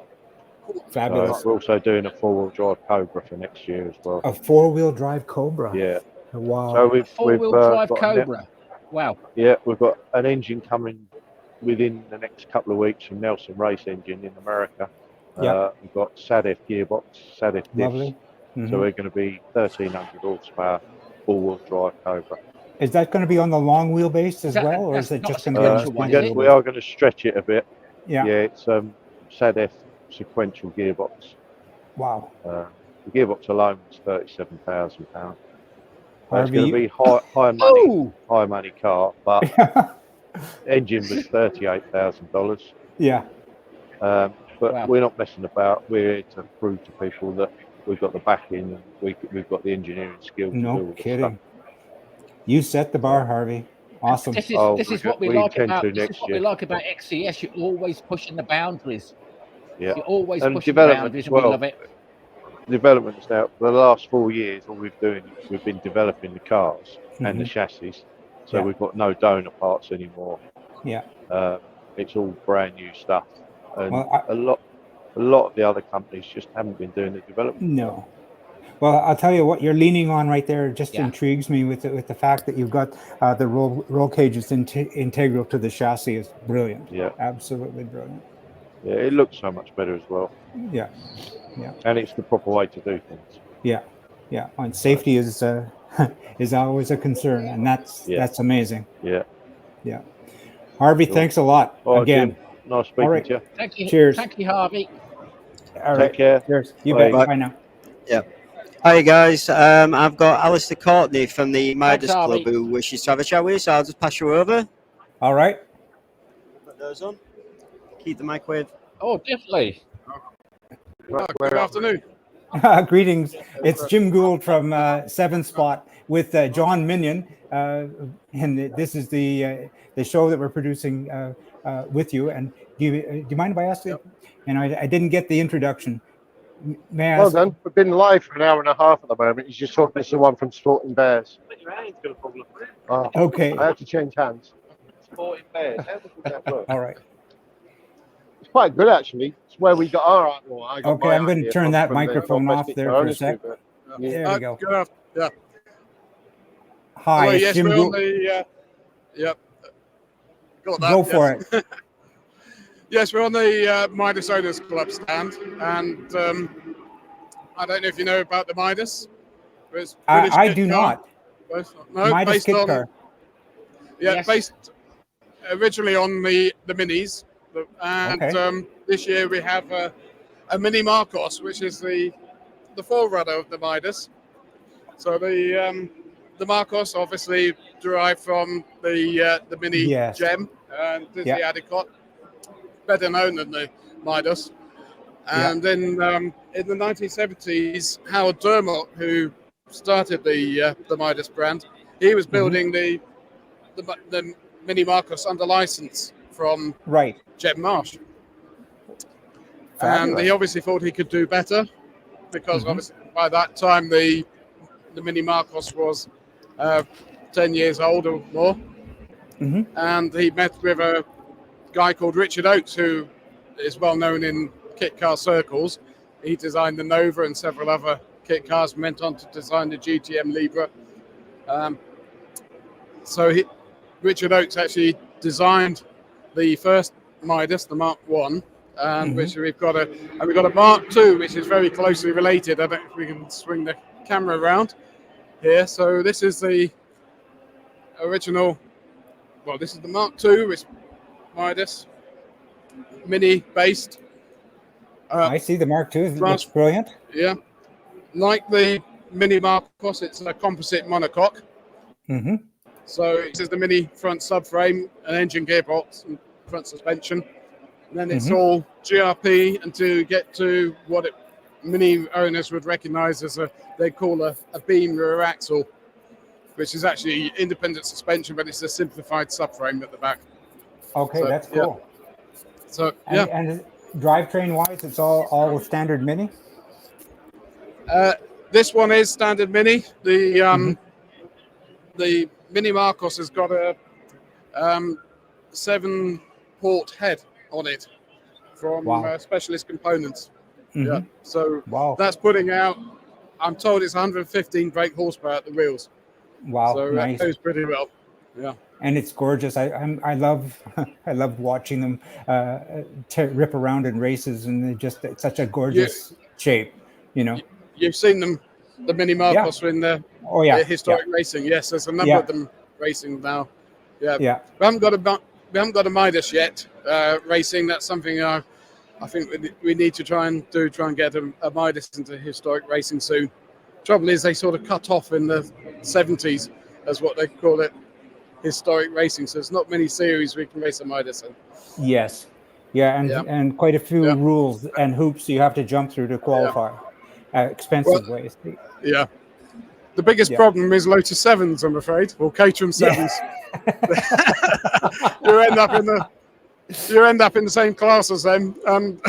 Fabulous. We're also doing a 4-wheel drive Cobra for next year as well. A 4-wheel drive Cobra. Yeah. Wow. So we've 4-wheel drive Cobra. Wow. Yeah, we've got an engine coming within the next couple of weeks from Nelson Race Engine in America. We've got Sadef gearbox, Sadef diffs. So we're going to be 1,300 horsepower 4-wheel drive Cobra. Is that going to be on the long wheelbase as well, or is it just going to be on the one? We are going to stretch it a bit. Yeah. Yeah, it's Sadef sequential gearbox. Wow. The gearbox alone was £37,000. It's going to be high money car, but engine was $38,000. Yeah. But we're not messing about. We're here to prove to people that we've got the backing and we've got the engineering skills. No kidding. You set the bar, Harvey. Awesome. This is what we like about XCS. You're always pushing the boundaries. Yeah. You're always pushing the boundaries, and we love it. Development is now, for the last 4 years, all we've been developing the cars and the chassis. So we've got no donor parts anymore. Yeah. It's all brand new stuff, and Well, a lot of the other companies just haven't been doing the development. No. Well, I'll tell you what you're leaning on right there. Just Yeah. intrigues me with the fact that you've got the roll cages integral to the chassis is brilliant. Yeah. Absolutely brilliant. Yeah, it looks so much better as well. Yeah. Yeah. And it's the proper way to do things. Yeah. Yeah. And safety is is always a concern, and that's amazing. Yeah. Yeah. Harvey, Cool. thanks a lot again. Jim, nice speaking to you. Thank you. Cheers. Thank you, Harvey. All right. Take care. Cheers. You Bye. bet. Bye now. Yeah. Hi guys, I've got Alistair Courtney from the Midas Harvey. Club who wishes to have a chat with you, so I'll just pass you over. All right. Put those on. Keep the microwave. Oh, definitely. Good afternoon. Greetings. It's Jim Gould from Seven Spot with John Minion, and this is the show that we're producing with you. And do you mind if I ask you? And I didn't get the introduction. May I Well ask? done. We've been live for an hour and a half at the moment. He's just talking to someone from Sporting Bears. Oh, Okay. I have to change hands. Sporting Bears. How does that work? All right. It's quite good actually. It's where we got our art. Well, I got Okay, my I'm going to idea turn from that the microphone off Domestic there for a Dynasty, sec. but- There we go. Good afternoon. Yeah. Hi, Hello, it's yes, Jim we're on Gould. the. Yep. Got that. Go yes. for it. Yes, we're on the Midas Owners Club stand, and I don't know if you know about the Midas. It's British I kit do car. not. No, Midas based kit on car. yeah, Yes. based originally on the minis, and Okay. this year we have a mini Marcos, which is the forerunner of the Midas. So the Marcos obviously derived from the mini Yes. Gem and the Yeah. Adicot, better known than the Midas. And then in the 1970s, Howard Dermott, who started the Midas brand, he was building the mini Marcos under license from Right. Gem Marsh. And Fabulous. he obviously thought he could do better because obviously by that time the mini Marcos was 10 years old or more. And he met with a guy called Richard Oakes, who is well known in kit car circles. He designed the Nova and several other kit cars, went on to design the GTM Libra. Richard Oakes actually designed the first Midas, the Mark I, and which we've got a Mark II, which is very closely related. I don't know if we can swing the camera around here. So this is the original. Well, this is the Mark II, which Midas mini based. I see the Mark II. It looks brilliant. Yeah, like the mini Marcos, it's a composite monocoque. So this is the mini front subframe, an engine gearbox, and front suspension. And then it's all GRP, and to get to what many owners would recognise as they call a beam rear axle, which is actually independent suspension, but it's a simplified subframe at the back. Okay, So, that's cool. So And drivetrain wise, it's all standard mini. This one is standard mini. The mini Marcos has got a 7-port head on it from Specialist Components. Yeah, so that's putting out. I'm told it's 115 brake horsepower at the wheels. Wow, so nice. that goes pretty well. Yeah, and it's gorgeous. I love I love watching them rip around in races, and it's such a gorgeous shape. You know, you've seen them, the mini Marcos in the historic racing. Yes, there's a number of them racing now. Yeah, we haven't got a Midas yet racing. That's something I think we need to try and get a Midas into historic racing soon. Trouble is, they sort of cut off in the 70s as what they call it, historic racing. So there's not many series we can race a Midas in. Yes, and quite a few rules and hoops you have to jump through to qualify. Expensive ways. Yeah. The biggest problem is Lotus 7s, I'm afraid, or Caterham 7s. You end up in the same class as them, and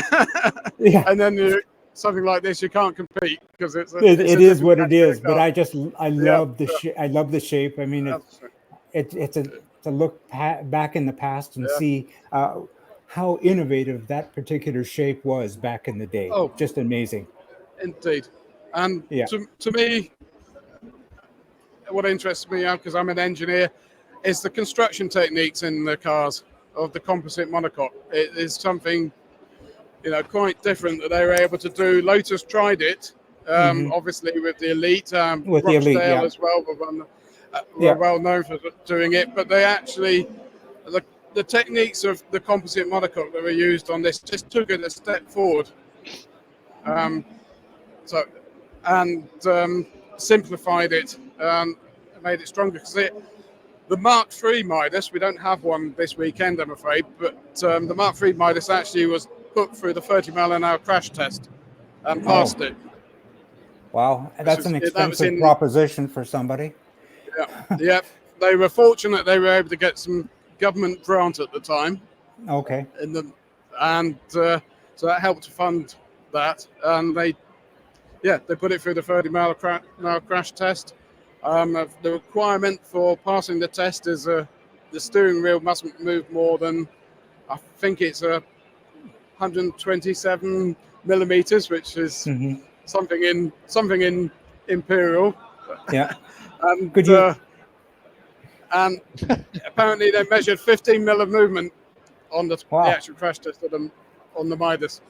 then something like this you can't compete because it is what it is. But I love the I love the shape. I mean, it's to look back in the past and see how innovative that particular shape was back in the day. Oh, just amazing. Indeed. And to me, what interests me, because I'm an engineer, is the construction techniques in the cars of the composite monocoque. It is something, quite different that they were able to do. Lotus tried it, obviously with the Elite, with the Elite, as well, were well known for doing it. But they actually, the techniques of the composite monocoque that were used on this just took it a step forward. Simplified it, made it stronger. Because the Mark III Midas, we don't have one this weekend, I'm afraid, but the Mark III Midas actually was put through the 30-mile-an-hour crash test and passed it. Wow, that's an expensive proposition for somebody. Yeah, they were fortunate they were able to get some government grant at the time. Okay. So that helped to fund that, and they put it through the 30-mile crash test. The requirement for passing the test is the steering wheel mustn't move more than, I think it's 127 millimeters, which is something in imperial. Yeah. And apparently they measured 15 mil of movement on the actual crash test on the Midas.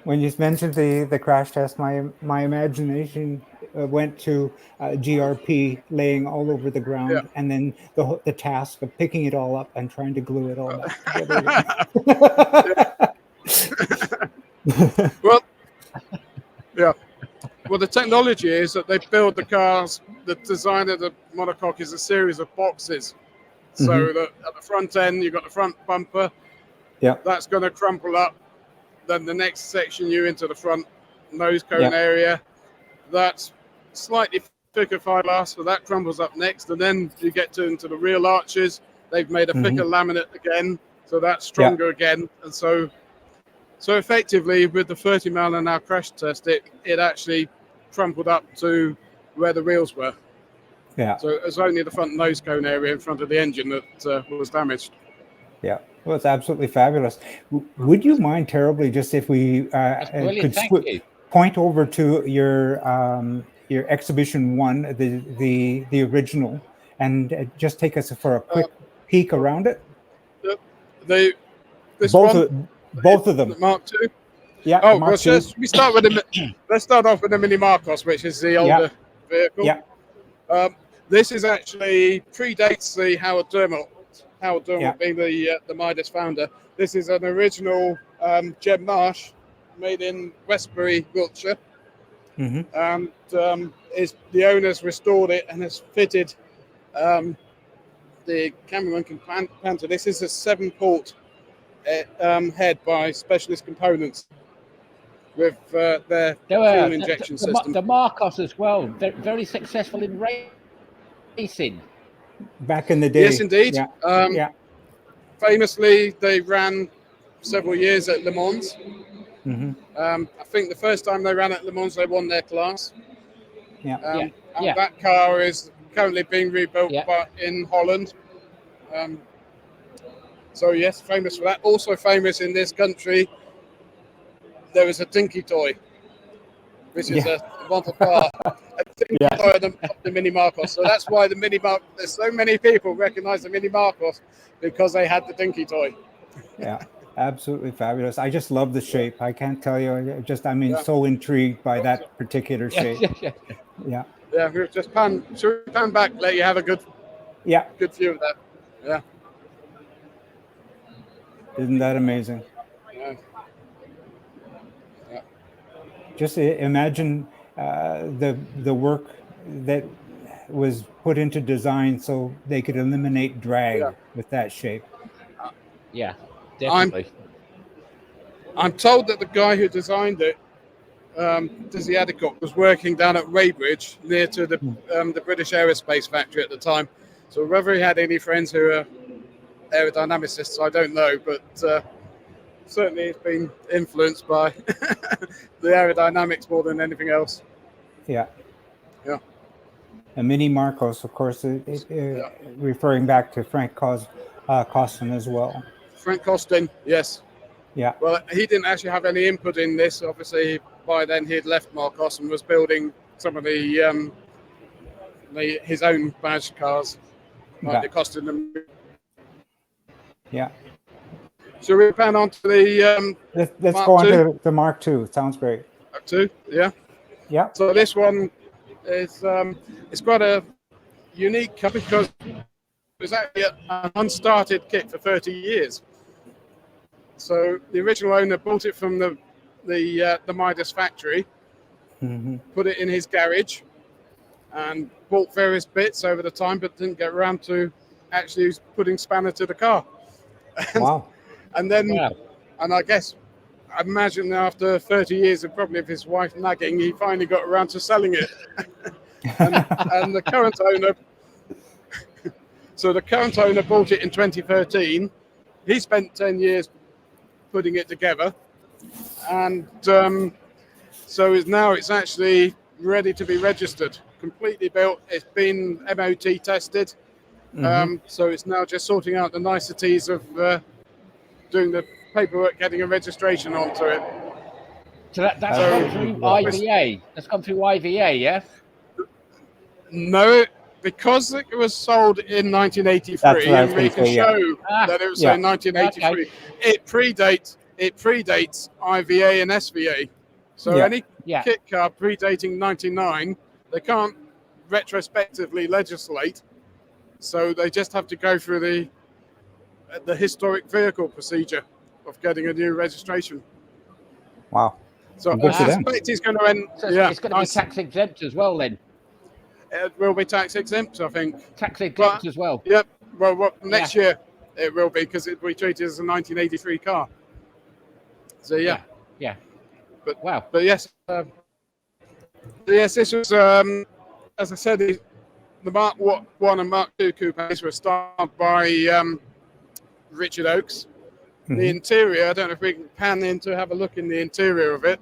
When you mentioned the crash test, my imagination went to GRP laying all over the ground, and then the task of picking it all up and trying to glue it all back together. Well, the technology is that they build the cars. The design of the monocoque is a series of boxes. So that at the front end, you've got the front bumper. Yeah. That's going to crumple up. Then the next section, you into the front nose cone area. That's slightly thicker fiberglass, so that crumbles up next. And then you get into the rear arches. They've made a thicker laminate again, so that's stronger again. And so effectively, with the 30-mile-an-hour crash test, it actually crumpled up to where the wheels were. Yeah. So it was only the front nose cone area in front of the engine that was damaged. Yeah. Well, it's absolutely fabulous. Would you mind terribly just if we could point over to your exhibition one, the original, and just take us for a quick peek around it? Both of them. The Mark II. Yeah. Oh, well, let's start off with the Mini Marcos, which is the older vehicle. Yeah. This is actually predates the Howard Dermott. Howard Dermott being the Midas founder. This is an original Gem Marsh made in Westbury, Wiltshire. And the owners restored it and has fitted the cameraman can pan to. This is a 7-port head by Specialist Components with their fuel injection system. The Marcos as well, very successful in racing. Back in the day. Yes, indeed. Famously, they ran several years at Le Mans. I think the first time they ran at Le Mans, they won their class. That car is currently being rebuilt in Holland. So yes, famous for that. Also famous in this country, there is a dinky toy, which is a model car. A dinky toy of the Mini Marcos. So that's why there's so many people recognize the Mini Marcos, because they had the dinky toy. Yeah, absolutely fabulous. I just love the shape. I can't tell you. So intrigued by that particular shape. Yeah. Yeah, we'll just pan back, let you have a good view of that. Yeah. Isn't that amazing? Yeah. Just imagine the work that was put into design so they could eliminate drag with that shape. Yeah, definitely. I'm told that the guy who designed it, Dizzy Adcock, was working down at Weybridge near to the British Aerospace factory at the time. So whether he had any friends who are aerodynamicists, I don't know, but certainly it's been influenced by the aerodynamics more than anything else. Yeah. Yeah. A Mini Marcos, of course, referring back to Frank Costin as well. Frank Costin, yes. Yeah. Well, he didn't actually have any input in this. Obviously, by then he had left Marcos and was building some of his own badge cars, like the Costin. Yeah. So we pan on to the let's go on to the Mark II. Sounds great. Mark II, yeah. Yeah. So this one is it's quite a unique car because it was actually an unstarted kit for 30 years. So the original owner bought it from the Midas factory, put it in his garage, and bought various bits over the time, but didn't get around to actually putting spanner to the car. Wow. And then, and I guess, I imagine after 30 years of probably of his wife nagging, he finally got around to selling it. and the current owner, so the current owner bought it in 2013. He spent 10 years putting it together, and so it's actually ready to be registered, completely built. It's been MOT tested, so it's now just sorting out the niceties of doing the paperwork, getting a registration onto it. So that's gone through IVA. That's gone through IVA, yes? No, because it was sold in 1983, and we can show that it was in 1983. Okay. It predates IVA and SVA. So any kit car predating 99, they can't retrospectively legislate. So they just have to go through the historic vehicle procedure of getting a new registration. Wow. So I suspect he's going to end. So it's going to be tax exempt as well then. It will be tax exempt, I think. Tax exempt as well. Yep. Well, next year it will be because it will be treated as a 1983 car. So yeah. But wow. But yes, this was as I said, the Mark I and Mark II coupes were started by Richard Oakes. The interior, I don't know if we can pan in to have a look in the interior of it,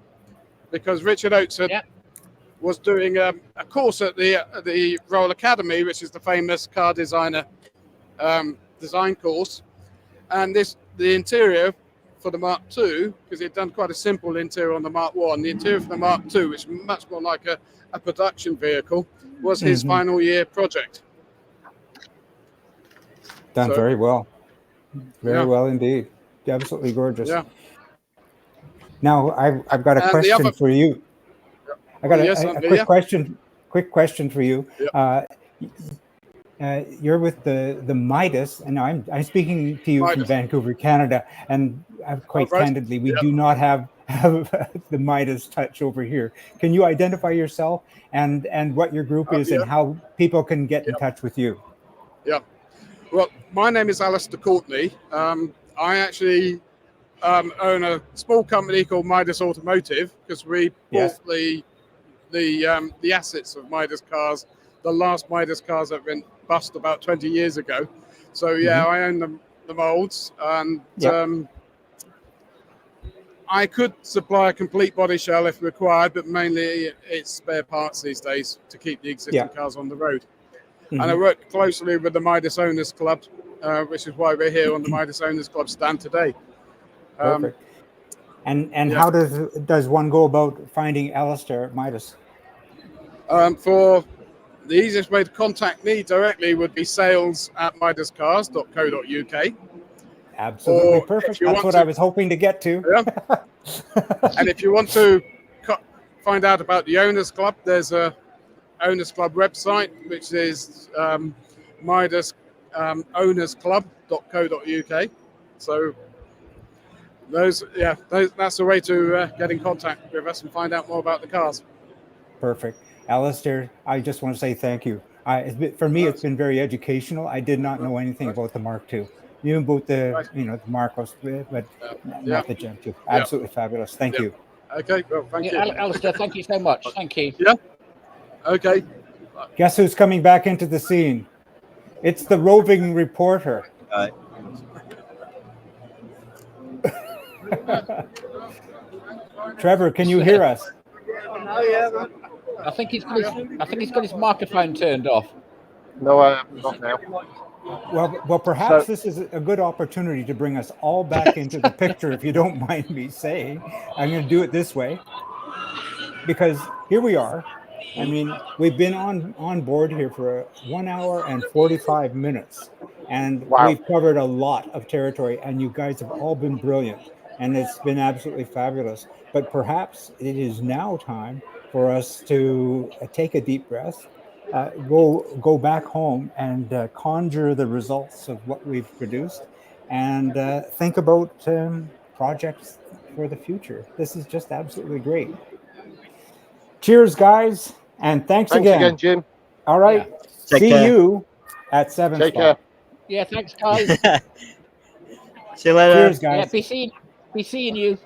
because Richard Oakes was doing a course at the Royal Academy, which is the famous car designer design course, and the interior for the Mark II, because he'd done quite a simple interior on the Mark I, the interior for the Mark II, which is much more like a production vehicle, was his final year project. Done very well. Very well indeed. Absolutely gorgeous. Yeah. Now I've got a question for you. I got a quick question for you. You're with the Midas, and I'm speaking to you from Vancouver, Canada, and quite candidly, we do not have the Midas touch over here. Can you identify yourself and what your group is and how people can get in touch with you? Yeah. Well, my name is Alistair Courtney. I actually own a small company called Midas Automotive, because we bought the assets of Midas cars, the last Midas cars that went bust about 20 years ago. So I own the molds, and I could supply a complete body shell if required, but mainly it's spare parts these days to keep the existing cars on the road. And I work closely with the Midas Owners Club, which is why we're here on the Midas Owners Club stand today. Perfect. And how does one go about finding Alistair at Midas? For the easiest way to contact me directly would be sales@midascars.co.uk. Absolutely perfect. That's what I was hoping to get to. Yeah. And if you want to find out about the Owners Club, there's a Owners Club website, which is Midas ownersclub.co.uk. So that's the way to get in contact with us and find out more about the cars. Perfect. Alistair, I just want to say thank you. For me, it's been very educational. I did not know anything about the Mark II. Even about the Marcos, but not the Gen 2. Absolutely fabulous. Thank you. Okay. Well, thank you, Alistair. Thank you so much. Thank you. Yeah. Okay. Guess who's coming back into the scene? It's the Roving Reporter. Trevor, can you hear us? I think he's got his microphone turned off. No, not now. Well, perhaps this is a good opportunity to bring us all back into the picture, if you don't mind me saying. I'm going to do it this way, because here we are. I mean, we've been on board here for 1 hour and 45 minutes, and we've covered a lot of territory, and you guys have all been brilliant, and it's been absolutely fabulous. But perhaps it is now time for us to take a deep breath, go back home and conjure the results of what we've produced, and think about projects for the future. This is just absolutely great. Cheers, guys, and thanks again, Jim. All right, see you at 7 Take care. Yeah, thanks, guys. See you later. Cheers, guys. Yeah, be seeing you.